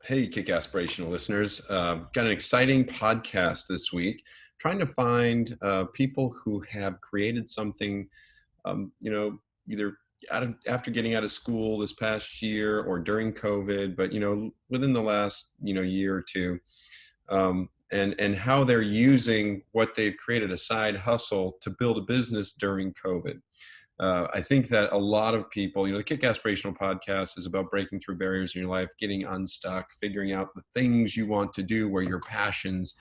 Hey, Kickasspirational listeners. Got an exciting podcast this week, trying to find people who have created something, either after getting out of school this past year or during COVID, but, within the last, year or two, and how they're using what they've created, a side hustle, to build a business during COVID. I think that a lot of people, the Kick Aspirational podcast is about breaking through barriers in your life, getting unstuck, figuring out the things you want to do, where your passions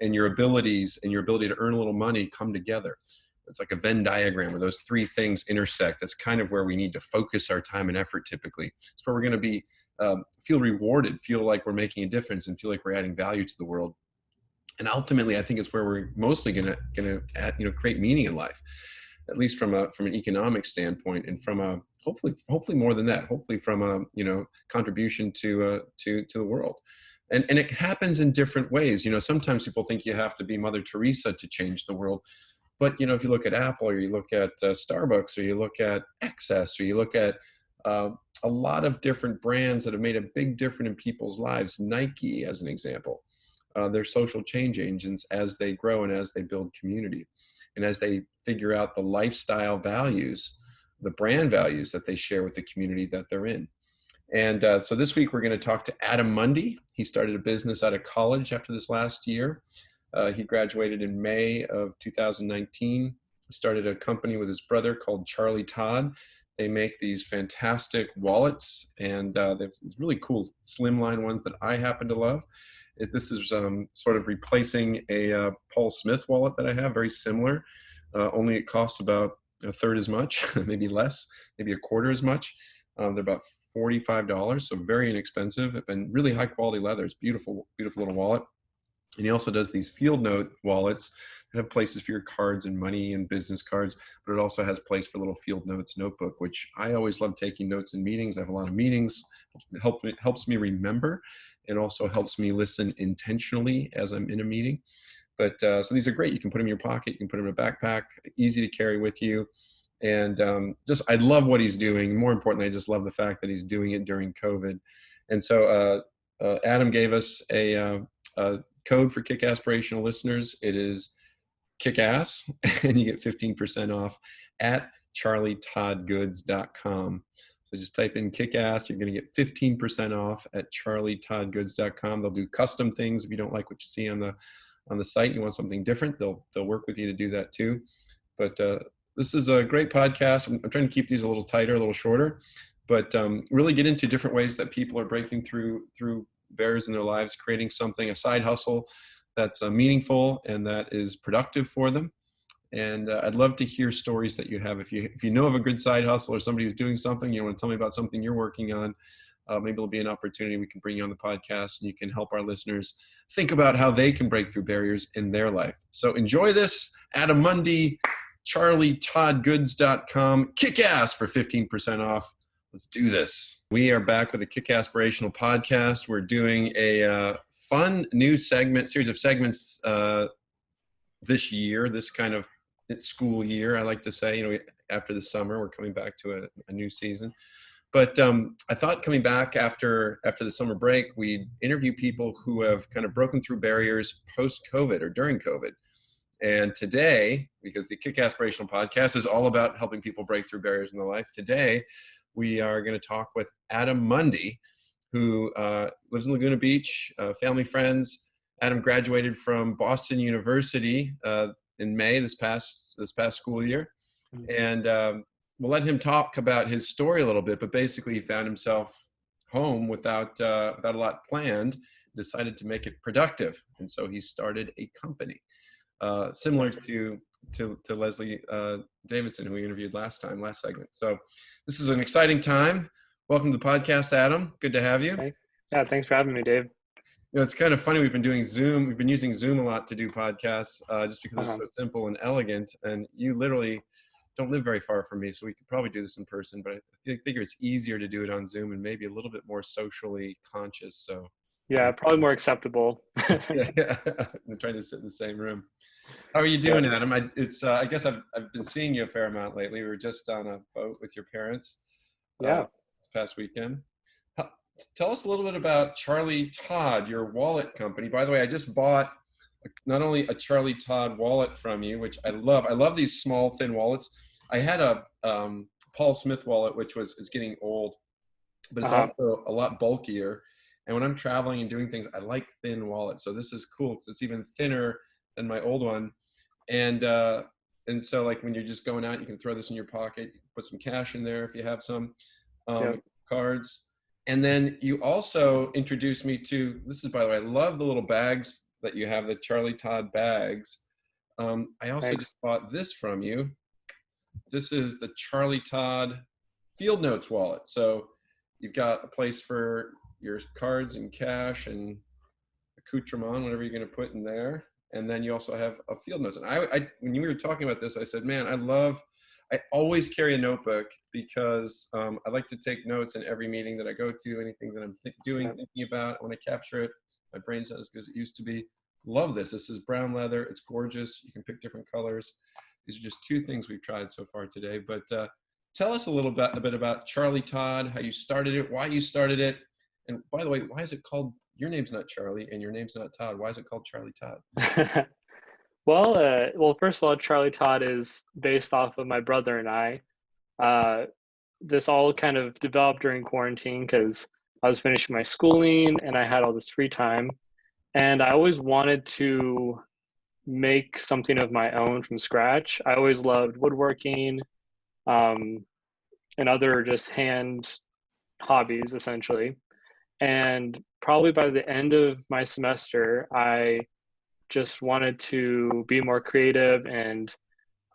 and your abilities and your ability to earn a little money come together. It's like a Venn diagram where those three things intersect. That's kind of where we need to focus our time and effort typically. It's where we're going to be, feel rewarded, feel like we're making a difference, and feel like we're adding value to the world. And ultimately, I think it's where we're mostly going to create meaning in life, at least from an economic standpoint, and from a hopefully more than that, hopefully from a contribution to the world. And it happens in different ways. Sometimes people think you have to be Mother Teresa to change the world, but if you look at Apple, or you look at Starbucks, or you look at Access, or you look at a lot of different brands that have made a big difference in people's lives. Nike, as an example, they're social change agents as they grow and as they build community. And as they figure out the lifestyle values, the brand values that they share with the community that they're in. And so this week we're going to talk to Adam Mundy. He started a business out of college after this last year. He graduated in May of 2019, started a company with his brother called Charlie Todd. They make these fantastic wallets, and there's these really cool slimline ones that I happen to love. This is sort of replacing a Paul Smith wallet that I have, very similar, only it costs about a third as much, maybe less, maybe a quarter as much. They're about $45, so very inexpensive, and really high quality leather. It's beautiful, beautiful little wallet. And he also does these field note wallets that have places for your cards and money and business cards, but it also has place for little field notes notebook, which I always love taking notes in meetings. I have a lot of meetings. It helps me remember, and also helps me listen intentionally as I'm in a meeting. But so these are great. You can put them in your pocket. You can put them in a backpack, easy to carry with you. And I love what he's doing. More importantly, I just love the fact that he's doing it during COVID. And so Adam gave us a code for Kick Aspirational listeners. It is Kickass, and you get 15% off at charlietoddgoods.com. So just type in Kickass. You're going to get 15% off at charlietoddgoods.com. They'll do custom things. If you don't like what you see on the site, you want something different, they'll work with you to do that too. But this is a great podcast. I'm trying to keep these a little tighter, a little shorter, but really get into different ways that people are breaking through barriers in their lives, creating something, a side hustle that's meaningful and that is productive for them. And I'd love to hear stories that you have. If you know of a good side hustle, or somebody who's doing something, you want to tell me about something you're working on, maybe it'll be an opportunity. We can bring you on the podcast, and you can help our listeners think about how they can break through barriers in their life. So enjoy this. Adam Mundy, charlietoddgoods.com. Kick ass for 15% off. Let's do this. We are back with a Kick Aspirational podcast. We're doing a fun new series of segments this year, this kind of school year, I like to say. After the summer, we're coming back to a new season. But I thought coming back after the summer break, we'd interview people who have kind of broken through barriers post-COVID or during COVID. And today, because the Kick Aspirational podcast is all about helping people break through barriers in their life, today we are going to talk with Adam Mundy, who lives in Laguna Beach, family, friends. Adam graduated from Boston University in May this past school year. And we'll let him talk about his story a little bit, but basically he found himself home without a lot planned, decided to make it productive. And so he started a company similar to Leslie Davidson, who we interviewed last segment. So this is an exciting time. Welcome to the podcast, Adam. Good to have you. Okay. Yeah, thanks for having me, Dave. It's kind of funny. We've been doing Zoom. We've been using Zoom a lot to do podcasts just because it's so simple and elegant. And you literally don't live very far from me, so we could probably do this in person. But I figure it's easier to do it on Zoom and maybe a little bit more socially conscious. So yeah, probably more acceptable. Yeah. I'm trying to sit in the same room. How are you doing, Adam? I guess I've been seeing you a fair amount lately. We were just on a boat with your parents. Yeah. This past weekend. tell us a little bit about Charlie Todd, your wallet company. By the way, I just bought not only a Charlie Todd wallet from you, which I love. I love these small, thin wallets. I had a Paul Smith wallet, which is getting old, but it's Uh-huh. also a lot bulkier. And when I'm traveling and doing things, I like thin wallets. So this is cool because it's even thinner than my old one. And so like when you're just going out, you can throw this in your pocket, put some cash in there if you have some Yep. cards. And then you also introduced me to, this is, by the way, I love the little bags that you have, the Charlie Todd bags. I also just Thanks. bought this from you. This is the Charlie Todd Field Notes wallet. So you've got a place for your cards and cash and accoutrement, whatever you're going to put in there. And then you also have a field notes. And when you were talking about this, I said, man, I always carry a notebook because I like to take notes in every meeting that I go to, anything that I'm Yep. thinking about. I want to capture it. My brain's not as good as it used to be. Love this. This is brown leather. It's gorgeous. You can pick different colors. These are just two things we've tried so far today. But tell us a bit about Charlie Todd, how you started it, why you started it. And by the way, why is it called, your name's not Charlie and your name's not Todd. Why is it called Charlie Todd? Well, first of all, Charlie Todd is based off of my brother and I. Uh, this all kind of developed during quarantine because I was finishing my schooling and I had all this free time. And I always wanted to make something of my own from scratch. I always loved woodworking, um, and other just hand hobbies, essentially. And probably by the end of my semester, I just wanted to be more creative and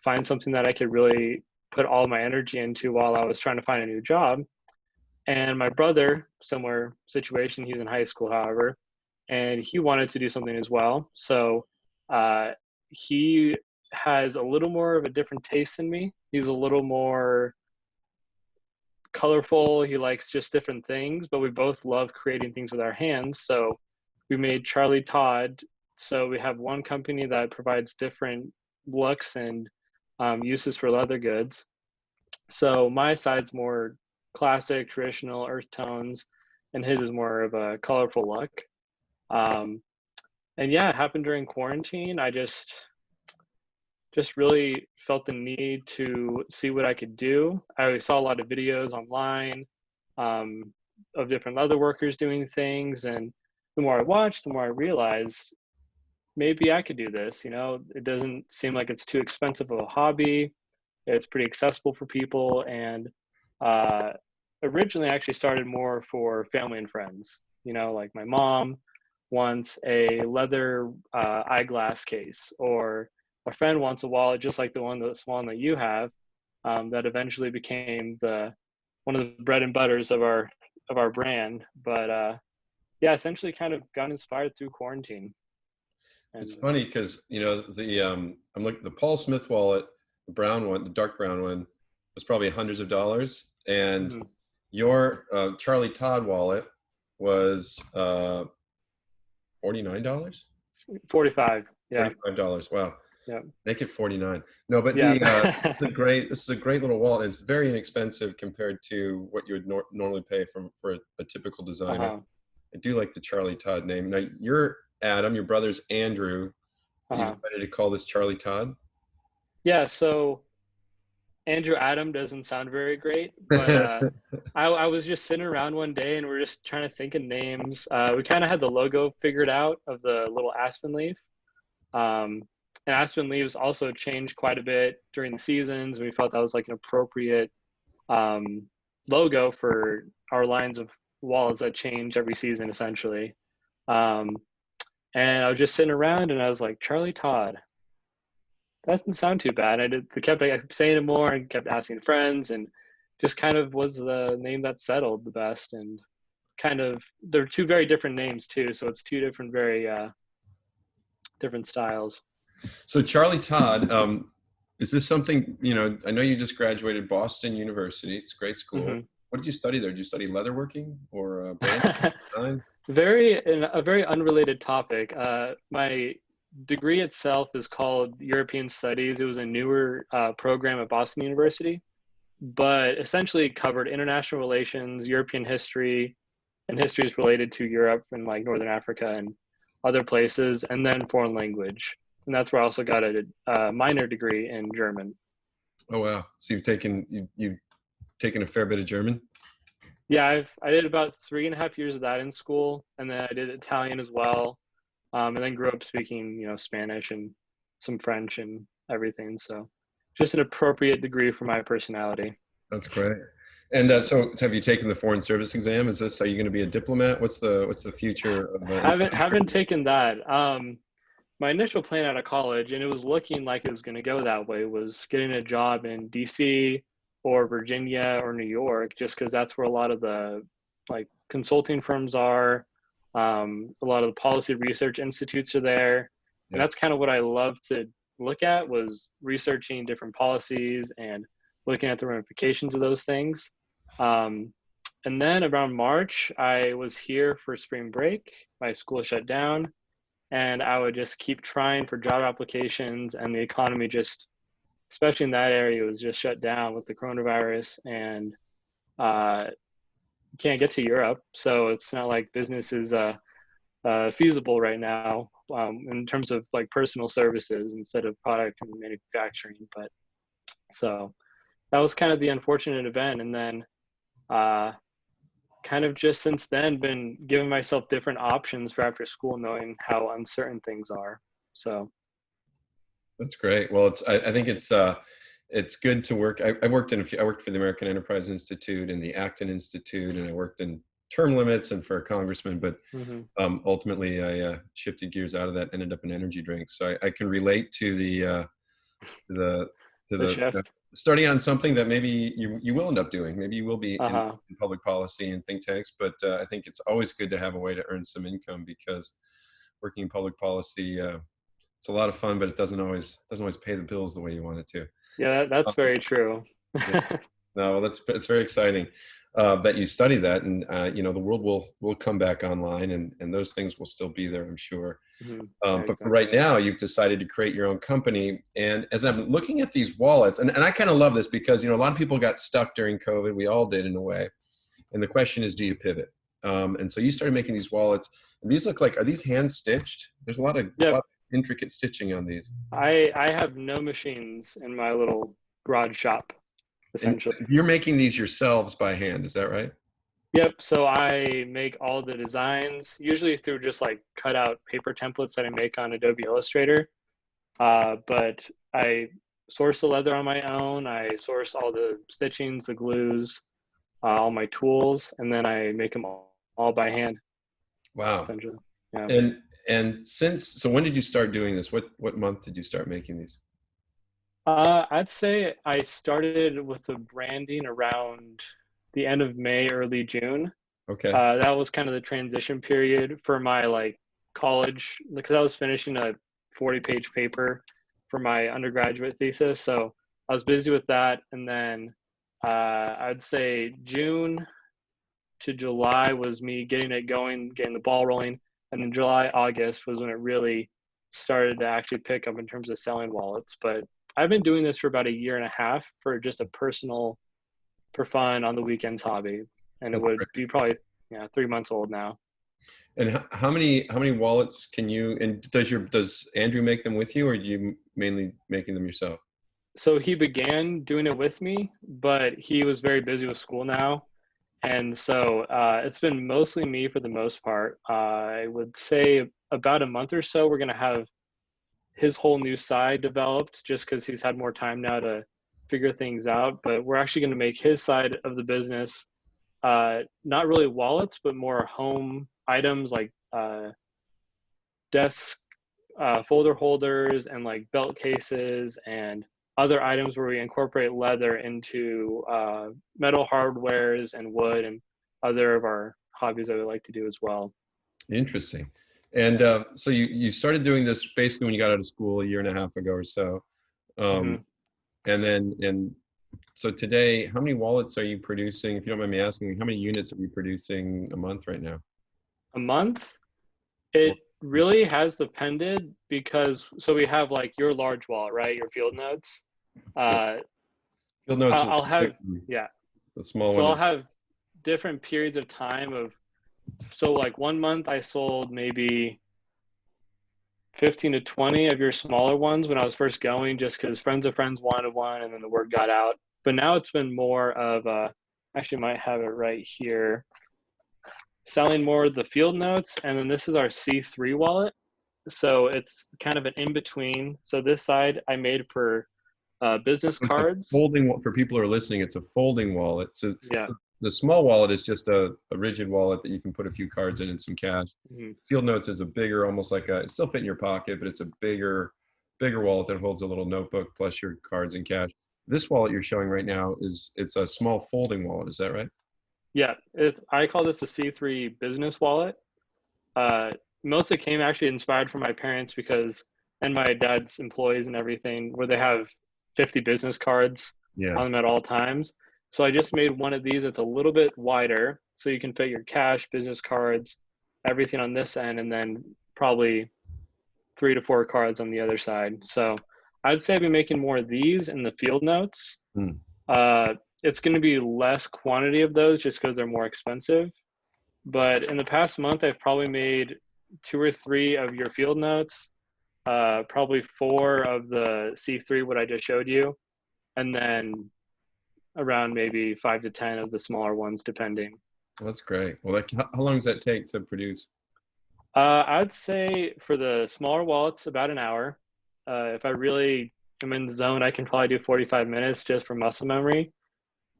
find something that I could really put all my energy into while I was trying to find a new job. And my brother, similar situation, he's in high school, however, and he wanted to do something as well. So uh, he has a little more of a different taste than me. He's a little more colorful. He likes just different things, but we both love creating things with our hands. So we made Charlie Todd. So we have one company that provides different looks and uses for leather goods. So my side's more classic, traditional earth tones, and his is more of a colorful look. Um, and yeah, it happened during quarantine. I just really felt the need to see what I could do. I saw a lot of videos online um, of different leather workers doing things, and the more I watched, the more I realized maybe I could do this. You know, it doesn't seem like it's too expensive of a hobby. It's pretty accessible for people, and uh, originally I actually started more for family and friends. You know, like my mom wants a leather eyeglass case, or a friend wants a wallet just like this one that you have. That eventually became the one of the bread and butters of our brand. But yeah, essentially kind of got inspired through quarantine. It's And funny because I'm looking, the Paul Smith wallet, the brown one, the dark brown one, was probably hundreds of dollars, and mhm. your Charlie Todd wallet was $49, 45. Yeah. $45. Wow, Yeah. make it 49. No, but Yeah. this is a great little wallet. It's very inexpensive compared to what you would normally pay for a typical designer. Uh-huh. I do like the Charlie Todd name. Now, you're Adam, your brother's Andrew. You Uh-huh. decided to call this Charlie Todd? Yeah, so Andrew Adam doesn't sound very great, but I was just sitting around one day and we are just trying to think of names. We kind of had the logo figured out of the little aspen leaf. Um, and aspen leaves also changed quite a bit during the seasons. We felt that was like an appropriate um, logo for our lines of wallets that change every season, essentially. Um, and I was just sitting around and I was like, Charlie Todd, that doesn't sound too bad. I kept saying it more and kept asking friends, and just kind of was the name that settled the best. And kind of, they're two very different names too. So it's two different, very different styles. So Charlie Todd, is this something, I know you just graduated Boston University. It's a great school. Hmm. What did you study there? Did you study leatherworking or brand design? A very unrelated topic. My degree itself is called European Studies. It was a newer program at Boston University, but essentially it covered international relations, European history, and history is related to Europe and like Northern Africa and other places, and then foreign language. And that's where I also got a minor degree in German. Oh wow! So you've taken a fair bit of German. Yeah, I did about 3.5 years of that in school, and then I did Italian as well, and then grew up speaking, Spanish and some French and everything. So, just an appropriate degree for my personality. That's great. And so have you taken the foreign service exam? Are you going to be a diplomat? What's the future of Haven't taken that. My initial plan out of college, and it was looking like it was going to go that way, was getting a job in DC or Virginia or New York, just because that's where a lot of the like consulting firms are. A lot of the policy research institutes are there, and Yeah. that's kind of what I love to look at, was researching different policies and looking at the ramifications of those things. Um, and then around March, I was here for spring break. My school shut down, and I would just keep trying for job applications, and the economy just, especially in that area, was just shut down with the coronavirus, and uh, you can't get to Europe, so it's not like business is feasible right now, in terms of like personal services instead of product and manufacturing. But so that was kind of the unfortunate event, and then uh, kind of just since then been giving myself different options for after school, knowing how uncertain things are. So That's great. Well, I think it's good to work. I worked I worked for the American Enterprise Institute and the Acton Institute, and I worked in term limits and for a congressman. But mhm. ultimately, I shifted gears out of that, ended up in energy drinks. So I can relate to the to The the shift. starting on something that maybe you will end up doing. Maybe you will be Uh-huh. in public policy and think tanks. But I think it's always good to have a way to earn some income, because working in public policy, it's a lot of fun, but it doesn't always pay the bills the way you want it to. Yeah, that's very true. Yeah. No, well, it's very exciting that you study that, and the world will come back online, and those things will still be there, I'm sure. Mhm. Yeah, But for right exactly. now, you've decided to create your own company. And as I'm looking at these wallets, and I kind of love this, because a lot of people got stuck during COVID. We all did in a way. And the question is, do you pivot? And so you started making these wallets. And these look like, are these hand stitched? There's a lot Yep. of intricate stitching on these. I have no machines in my little garage shop, And essentially. you're making these yourselves by hand, is that right? Yep. So I make all the designs, usually through just like cut out paper templates that I make on Adobe Illustrator. But I source the leather on my own. I source all the stitchings, the glues, all my tools, and then I make them all by hand, Wow. essentially. Yeah. And so when did you start doing this? What month did you start making these? I'd say I started with the branding around the end of May, early June. Okay. That was kind of the transition period for my like college, because I was finishing a 40-page paper for my undergraduate thesis. So I was busy with that. And then I'd say June to July was me getting it going, getting the ball rolling. And then July, August was when it really started to actually pick up in terms of selling wallets. But I've been doing this for about a year and a half for just a personal, for fun on the weekends hobby. And it That's would great. be probably 3 months old now. And how many wallets can you, and does Andrew make them with you, or are you mainly making them yourself? So he began doing it with me, but he was very busy with school now. And so it's been mostly me for the most part. I would say about a month or so, we're going to have his whole new side developed, just because he's had more time now to figure things out. But we're actually going to make his side of the business not really wallets, but more home items like desk folder holders and like belt cases and other items where we incorporate leather into metal hardwares and wood and other of our hobbies that we like to do as well. Interesting. And Yeah. so you started doing this basically when you got out of school a year and a half ago or so. Um, Hmm. and so today, how many wallets are you producing? If you don't mind me asking, how many units are you producing a month right now? A month, it really has depended, because so we have like your large wallet, right? Your field notes. Yeah. Uh, Field notes is I'll the big have, one. yeah. The small So one I'll is, have different periods of time of So like 1 month I sold maybe 15 to 20 of your smaller ones when I was first going, just because friends of friends wanted one and then the word got out. But now it's been more of actually might have it right here, selling more of the field notes. And then this is our C3 wallet. So it's kind of an in between. So this side I made for business It's a cards. folding, for people who are listening, it's a folding wallet. So Yeah. the small wallet is just a rigid wallet that you can put a few cards in and some cash. Mhm. Field Notes is a bigger, almost like a, it still fit in your pocket, but it's a bigger wallet that holds a little notebook plus your cards and cash. This wallet you're showing right now it's a small folding wallet. Is that right? Yeah. I call this a C3 business wallet. Uh, Mostly came actually inspired from my parents because, and my dad's employees and everything, where they have 50 business cards Yeah. on them at all times. So I just made one of these. It's a little bit wider, so you can fit your cash, business cards, everything on this end, and then probably 3 to 4 cards on the other side. So I'd say I'd be making more of these in the field notes. Hmm. Uh, it's going to be less quantity of those just because they're more expensive. But in the past month, I've probably made 2 or 3 of your field notes, probably 4 of the C3, what I just showed you, and then around maybe 5 to 10 of the smaller ones, depending. Well, that's great. Well, how long does that take to produce? I'd say for the smaller wallets, about an hour. If I really am in the zone, I can probably do 45 minutes just for muscle memory.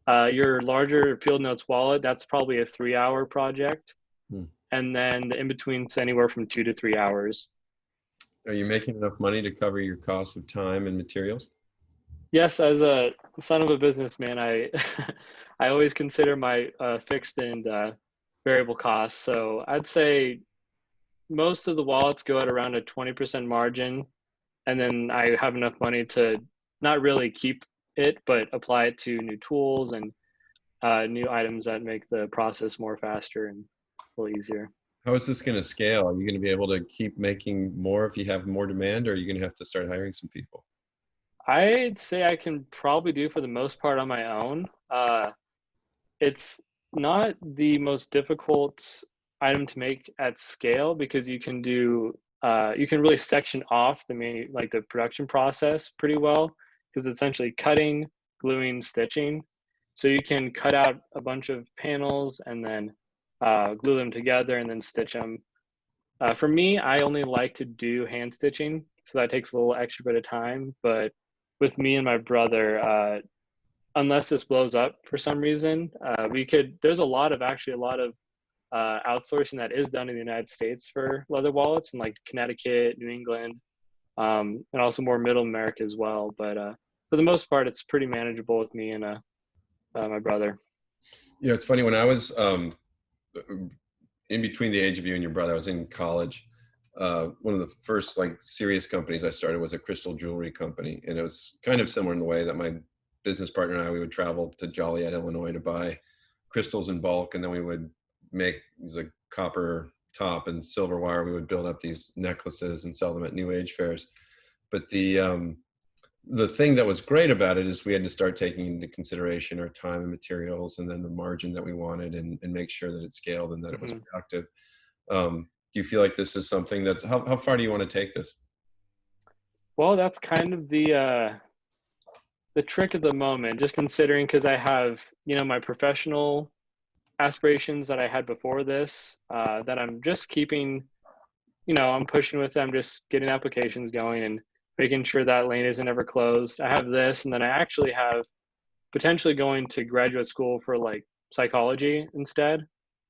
Your larger field notes wallet, that's probably a 3-hour project. Hmm. And then the in between's anywhere from 2 to 3 hours. Are you making enough money to cover your cost of time and materials? Yes, as a son of a businessman, I I always consider my fixed and variable costs. So I'd say most of the wallets go at around a 20% margin, and then I have enough money to not really keep it, but apply it to new tools and new items that make the process more faster and a little easier. How is this going to scale? Are you going to be able to keep making more if you have more demand, or are you going to have to start hiring some people? I'd say I can probably do for the most part on my own. It's not the most difficult item to make at scale because you can really section off like the production process pretty well because it's essentially cutting, gluing, stitching. So you can cut out a bunch of panels and then glue them together and then stitch them. For me, I only like to do hand stitching, so that takes a little extra bit of time. But with me and my brother, unless this blows up for some reason, we could. There's actually a lot of outsourcing that is done in the United States for leather wallets in like Connecticut, New England, and also more Middle America as well. But for the most part, it's pretty manageable with me and my brother. You know, it's funny when I was in between the age of you and your brother, I was in college. One of the first like serious companies I started was a crystal jewelry company, and it was kind of similar in the way that my business partner and I, we would travel to Joliet, Illinois, to buy crystals in bulk, and then we would make these like copper top and silver wire. We would build up these necklaces and sell them at New Age fairs. But the thing that was great about it is we had to start taking into consideration our time and materials and then the margin that we wanted and make sure that it scaled and that it was Mm-hmm. productive. Do you feel like this is something that's, how far do you want to take this? Well, that's kind of the trick at the moment, just considering because I have my professional aspirations that I had before this that I'm just keeping. I'm pushing with them, just getting applications going and making sure that lane isn't ever closed. I have this, and then I actually have potentially going to graduate school for like psychology instead,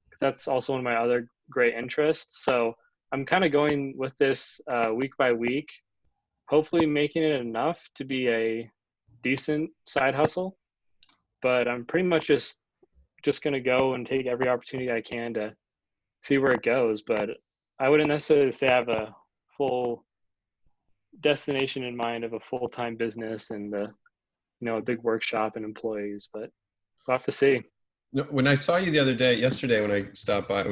because that's also one of my other great interests. So I'm kind of going with this week by week, hopefully making it enough to be a decent side hustle. But I'm pretty much just gonna go and take every opportunity I can to see where it goes. But I wouldn't necessarily say I have a full destination in mind of a full-time business and a big workshop and employees, but we'll have to see. No, when I saw you the other day, yesterday, when I stopped by, I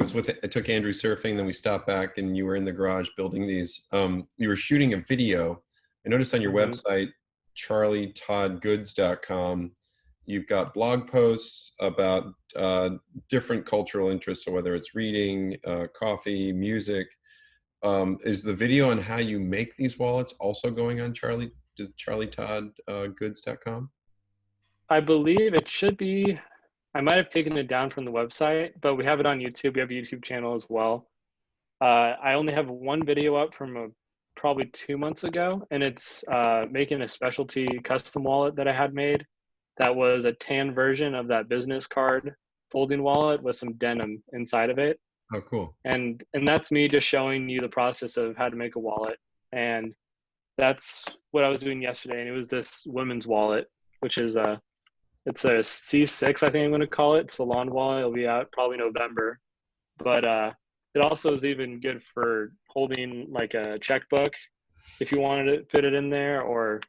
took Andrew surfing, then we stopped back and you were in the garage building these. You were shooting a video. I noticed on your Mm-hmm. website, charlietoddgoods.com, you've got blog posts about different cultural interests, so whether it's reading, coffee, music. Is the video on how you make these wallets also going on Charlie Todd goods.com? I believe it should be. I might have taken it down from the website, but we have it on YouTube. We have a YouTube channel as well. I only have one video up from probably 2 months ago, and it's making a specialty custom wallet that I had made. That was a tan version of that business card folding wallet with some denim inside of it. Oh, cool. And that's me just showing you the process of how to make a wallet. And that's what I was doing yesterday. And it was this women's wallet, which is it's a C6, I think I'm going to call it. It's a lawn wallet. It'll be out probably November. But it also is even good for holding like a checkbook if you wanted to fit it in there, or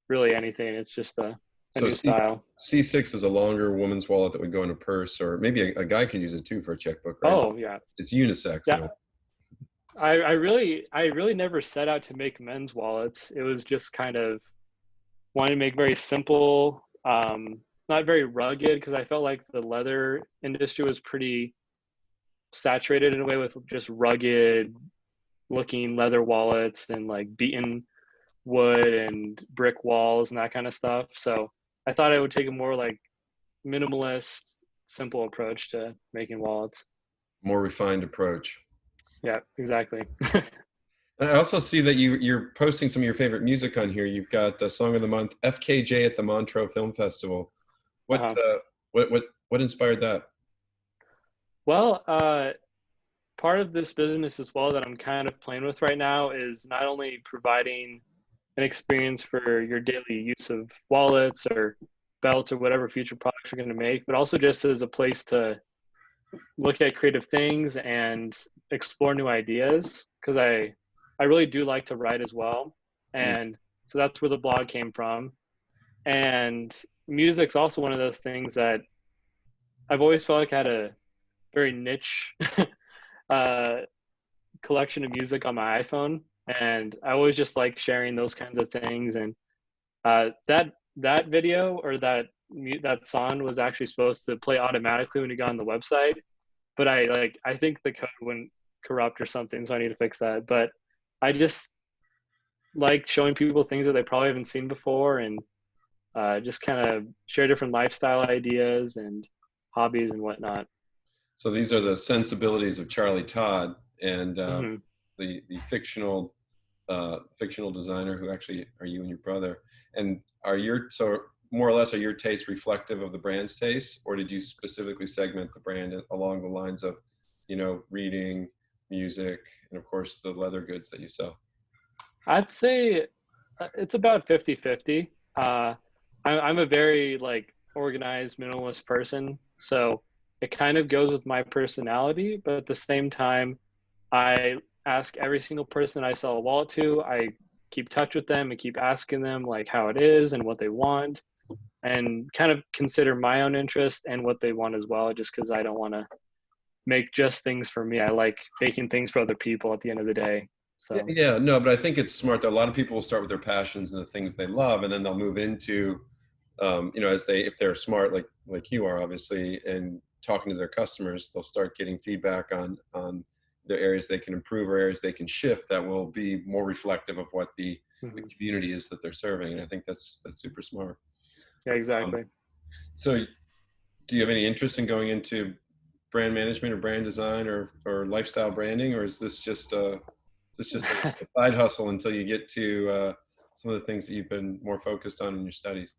really anything. It's just a new style. C6 is a longer woman's wallet that would go in a purse, or maybe a guy can use it too for a checkbook, right? Oh, yeah. It's unisex. Yeah. I really never set out to make men's wallets. It was just kind of wanting to make very simple, not very rugged, because I felt like the leather industry was pretty saturated in a way with just rugged looking leather wallets and like beaten wood and brick walls and that kind of stuff. So I thought I would take a more like minimalist, simple approach to making wallets. More refined approach. Yeah, exactly. I also see that you're posting some of your favorite music on here. You've got the Song of the Month, FKJ at the Montreux Film Festival. What inspired that? Well, part of this business as well that I'm kind of playing with right now is not only providing an experience for your daily use of wallets or belts or whatever future products you're going to make, but also just as a place to look at creative things and explore new ideas, because I really do like to write as well. And so that's where the blog came from. And music's also one of those things that I've always felt like I had a very niche collection of music on my iPhone. And I always just like sharing those kinds of things. And that video or that song was actually supposed to play automatically when you got on the website, but I think the code went corrupt or something, so I need to fix that. But I just like showing people things that they probably haven't seen before, and just kind of share different lifestyle ideas and hobbies and whatnot. So these are the sensibilities of Charlie Todd, and Mm-hmm. the fictional designer who actually are you and your brother. And so more or less are your tastes reflective of the brand's taste, or did you specifically segment the brand along the lines of, reading, music, and of course the leather goods that you sell? I'd say it's about 50-50. I'm a very like organized minimalist person, so it kind of goes with my personality, but at the same time, I ask every single person I sell a wallet to, I keep touch with them and keep asking them like how it is and what they want, and kind of consider my own interest and what they want as well, just because I don't want to make just things for me. I like making things for other people at the end of the day. So yeah, no, but I think it's smart that a lot of people will start with their passions and the things they love, and then they'll move into, if they're smart, like you are obviously, and talking to their customers, they'll start getting feedback on the areas they can improve or areas they can shift that will be more reflective of what the community is that they're serving. And I think that's super smart. Yeah, exactly. So do you have any interest in going into brand management or brand design or lifestyle branding, or is this just a side hustle until you get to some of the things that you've been more focused on in your studies?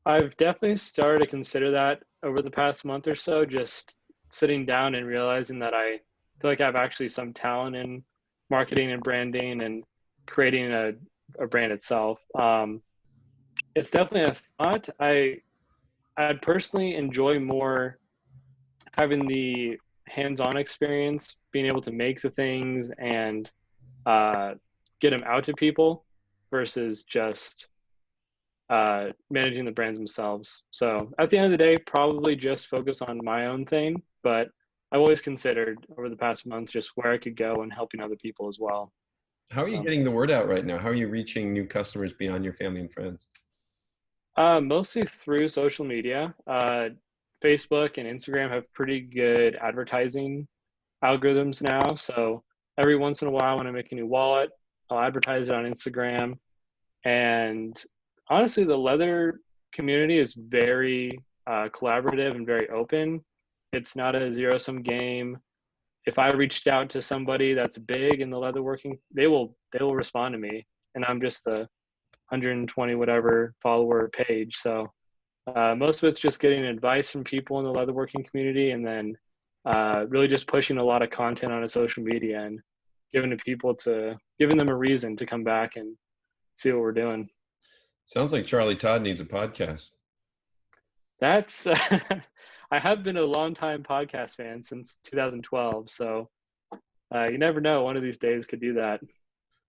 I've definitely started to consider that over the past month or so, just sitting down and realizing that I feel like I have actually some talent in marketing and branding and creating a brand itself. It's definitely a thought. I'd personally enjoy more having the hands-on experience, being able to make the things and get them out to people versus just managing the brands themselves. So at the end of the day, probably just focus on my own thing, but I've always considered over the past month just where I could go and helping other people as well. How are you getting the word out right now? How are you reaching new customers beyond your family and friends? Mostly through social media. Facebook and Instagram have pretty good advertising algorithms now. So every once in a while, when I make a new wallet, I'll advertise it on Instagram. And honestly, the leather community is very collaborative and very open. It's not a zero-sum game. If I reached out to somebody that's big in the leatherworking, they will respond to me, and I'm just the 120 whatever follower page. So most of it's just getting advice from people in the leatherworking community, and then really just pushing a lot of content on a social media and giving them a reason to come back and see what we're doing. Sounds like Charlie Todd needs a podcast. That's I have been a long time podcast fan since 2012, so you never know. One of these days could do that.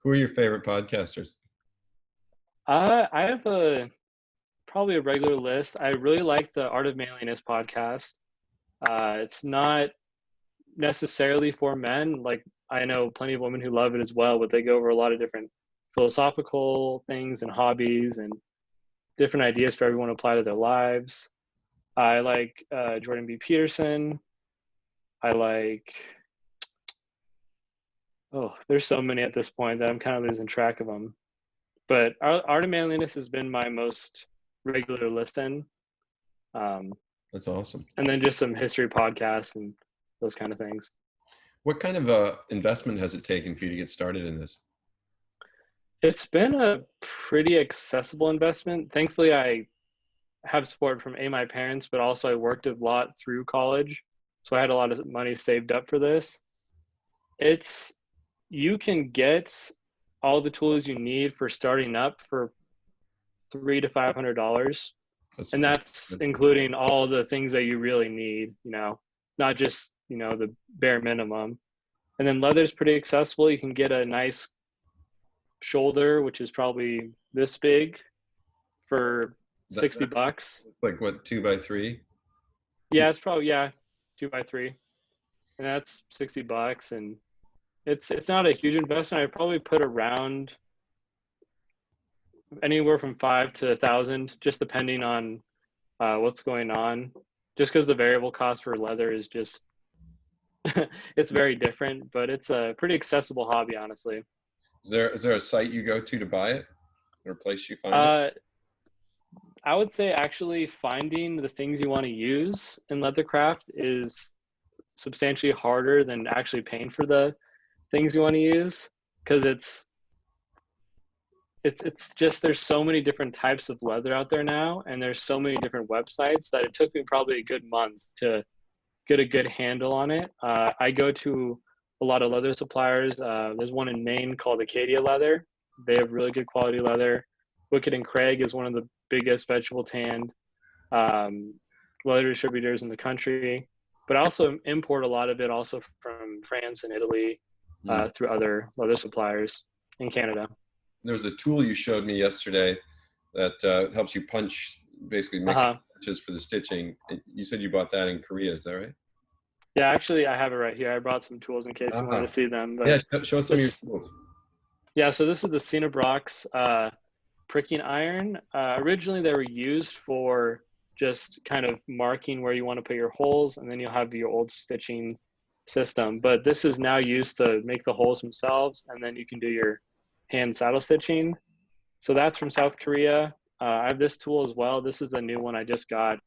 Who are your favorite podcasters? I have probably a regular list. I really like the Art of Manliness podcast. It's not necessarily for men. Like, I know plenty of women who love it as well, but they go over a lot of different philosophical things and hobbies and different ideas for everyone to apply to their lives. I like Jordan B. Peterson. I like, there's so many at this point that I'm kind of losing track of them. But Art of Manliness has been my most regular listen. That's awesome. And then just some history podcasts and those kind of things. What kind of investment has it taken for you to get started in this? It's been a pretty accessible investment. Thankfully, I have support from my parents, but also I worked a lot through college. So I had a lot of money saved up for this. You can get all the tools you need for starting up for $300 to $500. And that's including all the things that you really need, not just, the bare minimum. And then leather's pretty accessible. You can get a nice shoulder, which is probably this big, for $60. Like what, 2x3? Yeah, it's probably 2x3. And that's $60. And it's not a huge investment. I'd probably put around anywhere from 5 to 1,000, just depending on what's going on. Just because the variable cost for leather is just it's very different, but it's a pretty accessible hobby, honestly. Is there a site you go to buy it, or a place you find it? I would say actually finding the things you want to use in leathercraft is substantially harder than actually paying for the things you want to use, because it's just, there's so many different types of leather out there now, and there's so many different websites that it took me probably a good month to get a good handle on it. I go to a lot of leather suppliers. There's one in Maine called Acadia Leather. They have really good quality leather. Wicked and Craig is one of the biggest vegetable tanned leather distributors in the country. But I also import a lot of it also from France and Italy through other leather suppliers in Canada. There was a tool you showed me yesterday that helps you punch, basically mix punches for the stitching. You said you bought that in Korea, is that right? Yeah, actually, I have it right here. I brought some tools in case you wanted to see them. But yeah, show us some of your tools. Yeah, so this is the Cinabrox pricking iron. Originally, they were used for just kind of marking where you want to put your holes, and then you'll have your old stitching system. But this is now used to make the holes themselves, and then you can do your hand saddle stitching. So that's from South Korea. I have this tool as well. This is a new one I just got.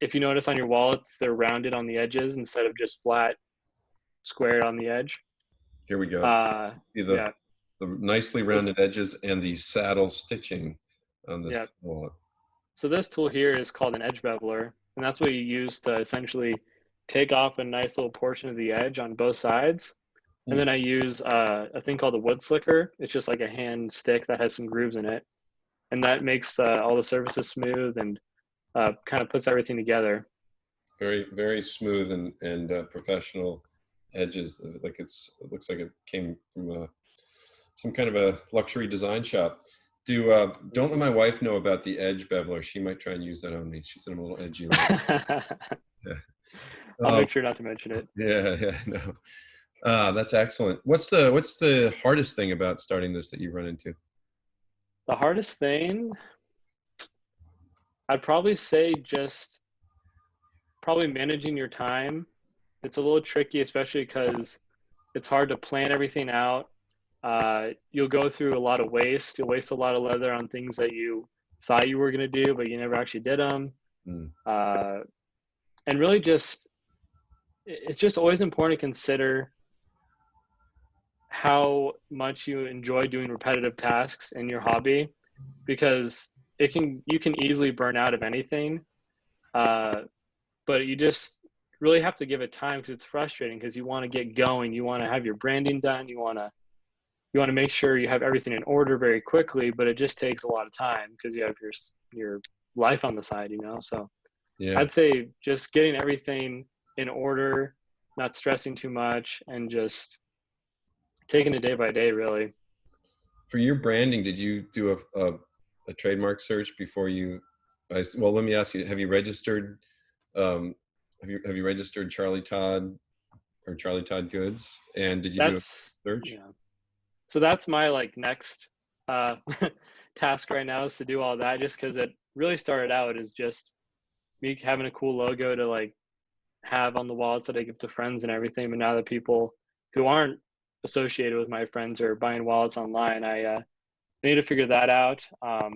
If you notice on your wallets, they're rounded on the edges instead of just flat, squared on the edge. Here we go. The nicely rounded edges and the saddle stitching on this wallet. So this tool here is called an edge beveler, and that's what you use to essentially take off a nice little portion of the edge on both sides. And then I use a thing called a wood slicker. It's just like a hand stick that has some grooves in it. And that makes all the surfaces smooth and kind of puts everything together. Very, very smooth and professional edges. Like it looks like it came from some kind of a luxury design shop. Don't let my wife know about the edge beveler. She might try and use that on me. She said I'm a little edgy. Yeah. I'll make sure not to mention it. Yeah, no. That's excellent. What's the hardest thing about starting this that you run into? The hardest thing, I'd probably say just probably managing your time. It's a little tricky, especially because it's hard to plan everything out. You'll go through a lot of waste. You'll waste a lot of leather on things that you thought you were going to do, but you never actually did them. Mm. Uh, and really just, it's just always important to consider how much you enjoy doing repetitive tasks in your hobby, because you can easily burn out of anything. Uh, but you just really have to give it time, because it's frustrating, because you want to get going, you want to have your branding done, you want to make sure you have everything in order very quickly, but it just takes a lot of time because you have your life on the side, so Yeah. I'd say just getting everything in order, not stressing too much, and just taking it day by day, really. For your branding, did you do a trademark search before you? Well, let me ask you: Have you registered? Have you registered Charlie Todd or Charlie Todd Goods? And did you do a That's search? yeah. So that's my like next uh task right now, is to do all that, just because it really started out as just me having a cool logo to like have on the wallets that I give to friends and everything. But now that people who aren't associated with my friends are buying wallets online, I need to figure that out. But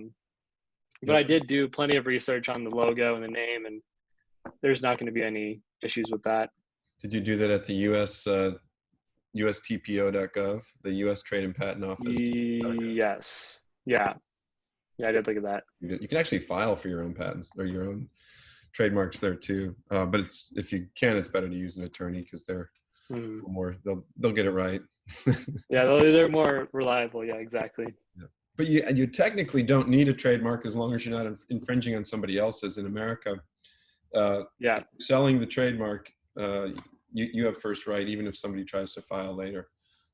Yep. I did do plenty of research on the logo and the name, and there's not going to be any issues with that. Did you do that at the USTPO.gov, the U.S. Trade and Patent Office? Yes. Yeah. Yeah, I did look at that. You can actually file for your own patents or your own trademarks there too. But if you can, it's better to use an attorney, because they're more, they'll get it right. Yeah, they're more reliable. Yeah, exactly. Yeah. But you technically don't need a trademark as long as you're not infringing on somebody else's. In America, Yeah. selling the trademark, you have first right, even if somebody tries to file later.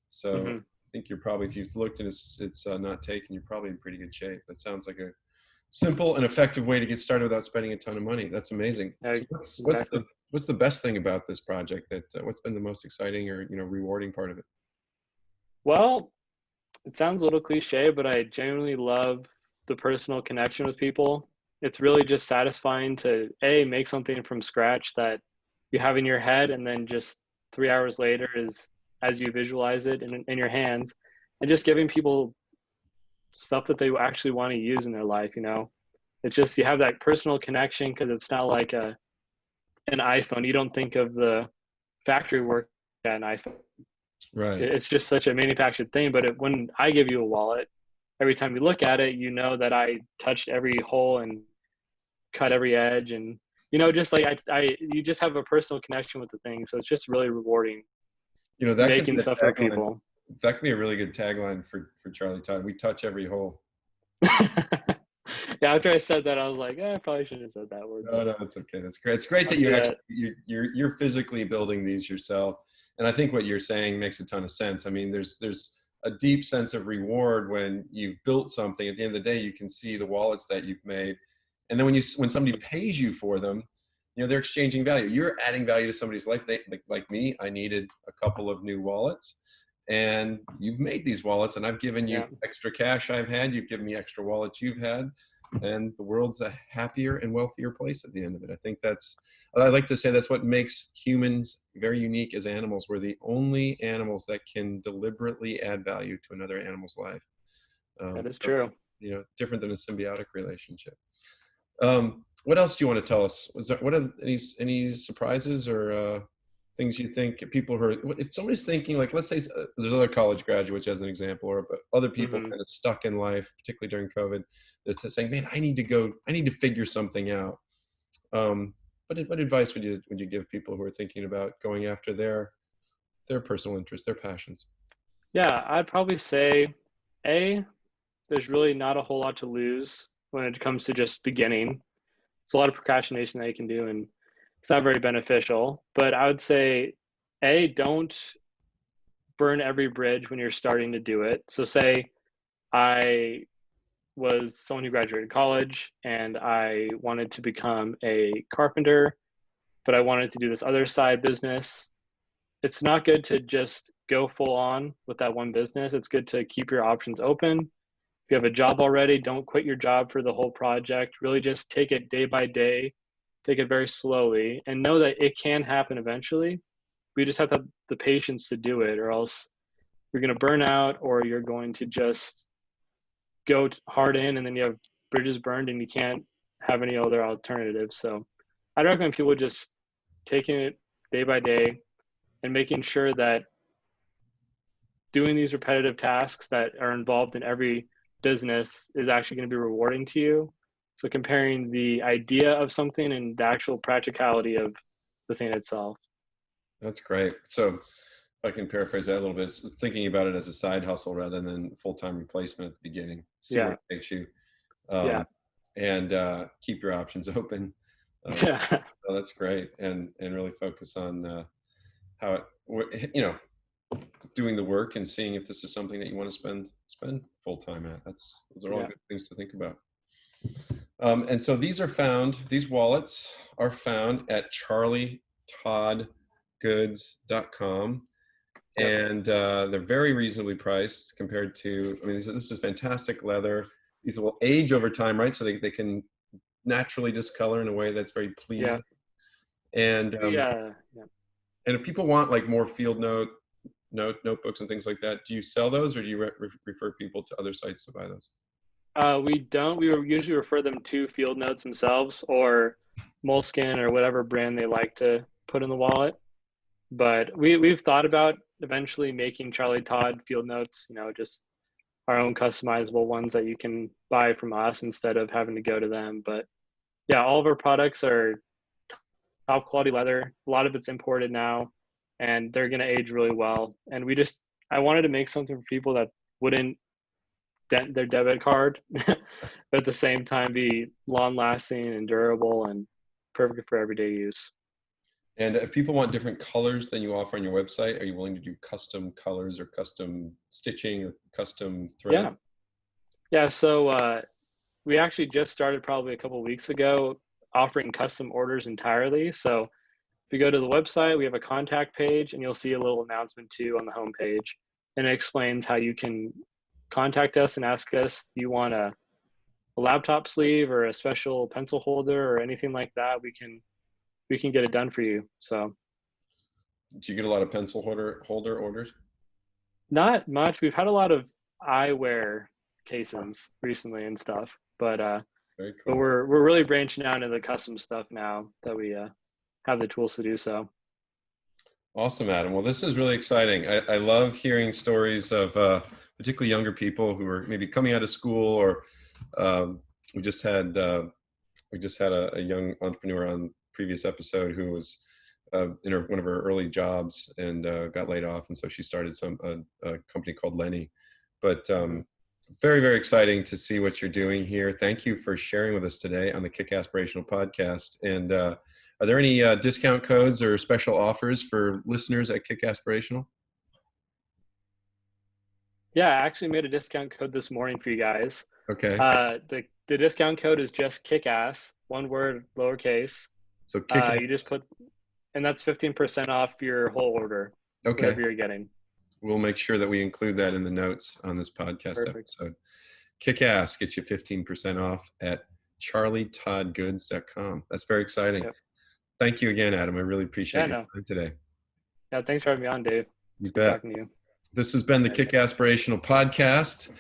So I think you're probably, if you've looked and it's not taken, you're probably in pretty good shape. That sounds like a simple and effective way to get started without spending a ton of money. That's amazing. Yeah, So exactly. what's the best thing about this project? What's been the most exciting or rewarding part of it? Well, it sounds a little cliche, but I genuinely love the personal connection with people. It's really just satisfying to make something from scratch that you have in your head, and then just 3 hours later is as you visualize it in your hands, and just giving people stuff that they actually want to use in their life. It's just, you have that personal connection, because it's not like an iPhone. You don't think of the factory work at an iPhone. Right. It's just such a manufactured thing. But when I give you a wallet, every time you look at it, you know that I touched every hole and cut every edge, and just like you just have a personal connection with the thing. So it's just really rewarding That could making be a stuff for tagline. people. That could be a really good tagline for Charlie Todd. We touch every hole. Yeah, after I said that, I was like, I probably shouldn't have said that word. No, it's okay. That's great. It's great that you're physically building these yourself. And I think what you're saying makes a ton of sense. I mean, there's a deep sense of reward when you've built something. At the end of the day, you can see the wallets that you've made. And then when somebody pays you for them, they're exchanging value. You're adding value to somebody's life. Like me, I needed a couple of new wallets, and you've made these wallets, and I've given you extra cash I've had. You've given me extra wallets you've had. And the world's a happier and wealthier place at the end of it. I think I like to say that's what makes humans very unique as animals. We're the only animals that can deliberately add value to another animal's life. That is true. Different than a symbiotic relationship. What else do you want to tell us? What are any surprises or things you think people who are, if somebody's thinking, like, let's say there's other college graduates as an exple, or other people kind of stuck in life, particularly during COVID, they're saying, man, I need to figure something out. What advice would you give people who are thinking about going after their personal interests, their passions? Yeah, I'd probably say, there's really not a whole lot to lose when it comes to just beginning. It's a lot of procrastination that you can do, and it's not very beneficial. But I would say, don't burn every bridge when you're starting to do it. So say I was someone who graduated college and I wanted to become a carpenter, but I wanted to do this other side business. It's not good to just go full on with that one business. It's good to keep your options open, you have a job already, don't quit your job for the whole project. Really just take it day by day, take it very slowly, and know that it can happen eventually. We just have to have the patience to do it, or else you're going to burn out, or you're going to just go hard in and then you have bridges burned and you can't have any other alternatives. So I'd recommend people just taking it day by day and making sure that doing these repetitive tasks that are involved in every business is actually going to be rewarding to you. So comparing the idea of something and the actual practicality of the thing itself. That's great. So if I can paraphrase that a little bit, it's thinking about it as a side hustle rather than full-time replacement at the beginning. See where Yeah. it takes you, Yeah. and keep your options open. Yeah. So that's great, and really focus on how it, doing the work and seeing if this is something that you want to spend full time at. Those are all Yeah. good things to think about. And so these wallets are found at charlietoddgoods.com. Yep. And they're very reasonably priced compared to, I mean, this is fantastic leather. These will age over time, right? So they can naturally discolor in a way that's very pleasing. Yeah. And Yeah. and if people want like more field notebooks and things like that, do you sell those, or do you refer people to other sites to buy those? We don't. We usually refer them to Field Notes themselves or Moleskin or whatever brand they like to put in the wallet. But we've thought about eventually making Charlie Todd Field Notes, just our own customizable ones that you can buy from us instead of having to go to them. But yeah, all of our products are top quality leather. A lot of it's imported now, and they're going to age really well. And I wanted to make something for people that wouldn't dent their debit card, but at the same time be long lasting and durable and perfect for everyday use. And if people want different colors than you offer on your website, are you willing to do custom colors or custom stitching or custom thread? Yeah. Yeah. So we actually just started probably a couple of weeks ago offering custom orders entirely. So if you go to the website, we have a contact page, and you'll see a little announcement too on the homepage. And it explains how you can contact us and ask us, do you want a laptop sleeve or a special pencil holder or anything like that? We can get it done for you. So Do you get a lot of pencil holder orders? not much. We've had a lot of eyewear cases recently and stuff, but Very but cool. we're really branching out into the custom stuff now that we have the tools to do so. Awesome, Adam. Well, this is really exciting. I love hearing stories of particularly younger people who are maybe coming out of school, or we just had a young entrepreneur on previous episode who was in one of her early jobs and got laid off, and so she started a company called Lenny. But very, very exciting to see what you're doing here. Thank you for sharing with us today on the Kick-Aspirational podcast. And are there any discount codes or special offers for listeners at Kick-Aspirational? Yeah, I actually made a discount code this morning for you guys. Okay. The discount code is just Kickass, one word, lowercase. So Kickass. You just put, and that's 15% off your whole order. Okay. Whatever you're getting. We'll make sure that we include that in the notes on this podcast episode. Kickass gets you 15% off at charlietoddgoods.com. That's very exciting. Yep. Thank you again, Adam. I really appreciate your time today. Yeah, thanks for having me on, Dave. You bet. Talking to you. This has been the Kick-Aspirational podcast.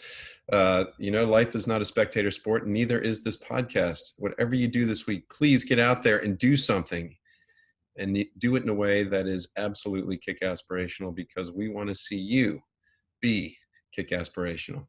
Life is not a spectator sport, and neither is this podcast. Whatever you do this week, please get out there and do something, and do it in a way that is absolutely kick-aspirational, because we want to see you be kick-aspirational.